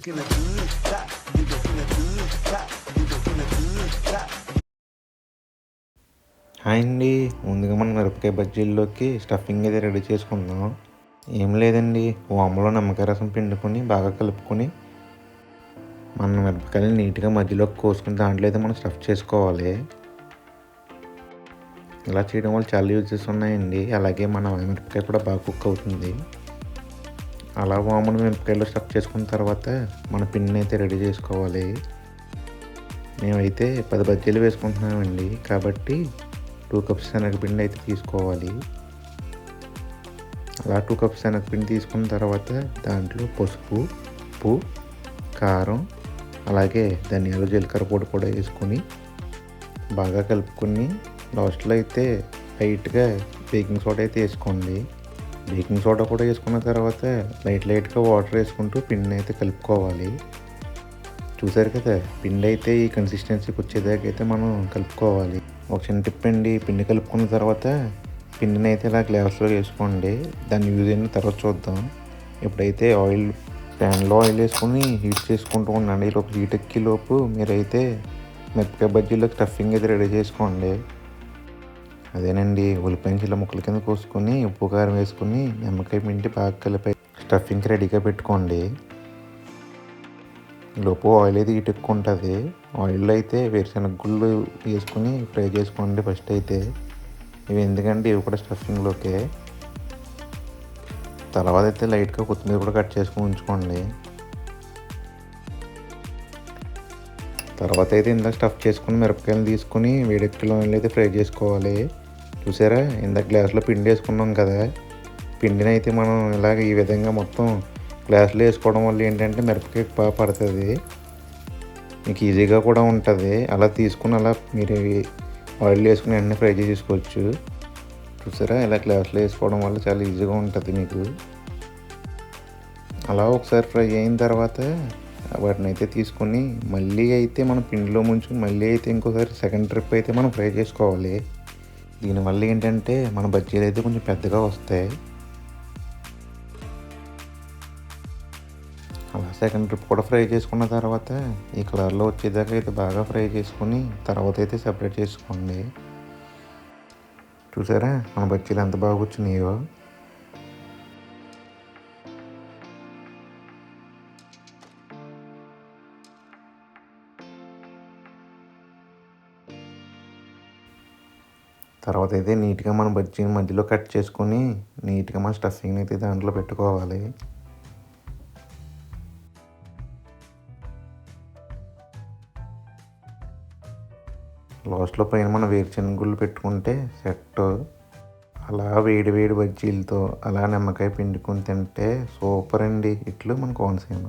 Hi అండి. ముందుగా మనం మిరపకాయ బజ్జీల్లోకి స్టఫింగ్ అయితే రెడీ చేసుకుందాం. ఏం లేదండి, ఓమలో నిమ్మకాయ రసం పిండుకొని బాగా కలుపుకొని మన మిరపకాయలు నీట్గా మధ్యలోకి కోసుకుని దాంట్లో అయితే మనం స్టఫ్ చేసుకోవాలి. ఇలా చేయడం వల్ల చాలా యూజెస్ ఉన్నాయండి. అలాగే మన మిరపకాయ కూడా బాగా కుక్ అవుతుంది. అలా ఓమను మిరపకాయలో స్టఫ్ చేసుకున్న తర్వాత మన పిండిని అయితే రెడీ చేసుకోవాలి. మేమైతే 10 బజ్జీలు వేసుకుంటున్నామండి, కాబట్టి 2 కప్స్ శనగపిండి అయితే తీసుకోవాలి. అలా 2 కప్స్ శనగపిండి తీసుకున్న తర్వాత దాంట్లో పసుపు, ఉప్పు, కారం, అలాగే ధనియాలు, జీలకర్ర పొడి కూడా వేసుకొని బాగా కలుపుకొని లాస్ట్లో అయితే లైట్గా బేకింగ్ సోడా అయితే వేసుకోండి. బేకింగ్ సోడా కూడా వేసుకున్న తర్వాత లైట్గా వాటర్ వేసుకుంటూ పిండిని అయితే కలుపుకోవాలి. చూసారు కదా, పిండి అయితే ఈ కన్సిస్టెన్సీకి వచ్చేదాకా అయితే మనం కలుపుకోవాలి. ఒక చిన్న టిప్ అండి, పిండి కలుపుకున్న తర్వాత పిండిని అయితే ఇలా గ్లాస్లో వేసుకోండి. దాన్ని యూజ్ అయిన తర్వాత చూద్దాం. ఇప్పుడైతే ప్యాన్లో ఆయిల్ వేసుకొని హీట్ చేసుకుంటూ ఉండండి. ఈలోపు హీట్ ఎక్కేలోపు మీరైతే మిరపకాయ బజ్జీలోకి స్టఫింగ్ అయితే రెడీ చేసుకోండి. అదేనండి, ఉల్లిపాయలు చిన్న ముక్కల కింద కోసుకొని ఉప్పు కారం వేసుకొని నిమ్మకాయ పిండి బాగా కలిపి స్టఫింగ్ రెడీగా పెట్టుకోండి. లోపు ఆయిల్ అయితే హీట్ ఎక్కువ ఉంటుంది. ఆయిల్లో అయితే వేరుశనగ గుళ్ళు వేసుకొని ఫ్రై చేసుకోండి ఫస్ట్ అయితే. ఇవి ఎందుకంటే ఇవి కూడా స్టఫింగ్లోకే. తర్వాత అయితే లైట్గా కొత్తిమీర కూడా కట్ చేసుకొని ఉంచుకోండి. తర్వాత అయితే ఇందాక స్టఫ్ చేసుకుని మిరపకాయలు తీసుకొని వేడెక్కిలో అయితే ఫ్రై చేసుకోవాలి. చూసారా, ఇందాక గ్లాస్లో పిండి వేసుకున్నాం కదా, పిండిని అయితే మనం ఇలాగ ఈ విధంగా మొత్తం గ్లాస్లో వేసుకోవడం వల్ల ఏంటంటే మిరపకాయ బాగా పడుతుంది, మీకు ఈజీగా కూడా ఉంటుంది. అలా తీసుకుని అలా మీరు ఆయిల్ వేసుకుని వెంటనే ఫ్రై చేసుకోవచ్చు. చూసారా, ఇలా గ్లాస్లో వేసుకోవడం వల్ల చాలా ఈజీగా ఉంటుంది మీకు. అలా ఒకసారి ఫ్రై అయిన తర్వాత వాటిని అయితే తీసుకొని మళ్ళీ అయితే మనం పిండిలో ముంచుకొని మళ్ళీ అయితే ఇంకోసారి సెకండ్ ట్రిప్ అయితే మనం ఫ్రై చేసుకోవాలి. దీనివల్ల ఏంటంటే మన బజ్జీలు అయితే కొంచెం పెద్దగా వస్తాయి. అలా సెకండ్ ట్రిప్ కూడా ఫ్రై చేసుకున్న తర్వాత ఈ కలర్లో వచ్చేదాకా అయితే బాగా ఫ్రై చేసుకుని తర్వాత అయితే సెపరేట్ చేసుకోండి. చూసారా, మన బజ్జీలు ఎంత బాగా వచ్చినాయో. తర్వాత అయితే నీట్గా మన బజ్జీని మధ్యలో కట్ చేసుకొని నీట్గా మన స్టఫింగ్ అయితే దాంట్లో పెట్టుకోవాలి. లాస్ట్లో పైన మనం వేరుశనగ గుళ్ళు పెట్టుకుంటే సెట్. అలా వేడి వేడి బజ్జీలతో అలా నిమ్మకాయ పిండుకొని తింటే సూపర్ అండి. ఇట్లు మన కోనసీమ.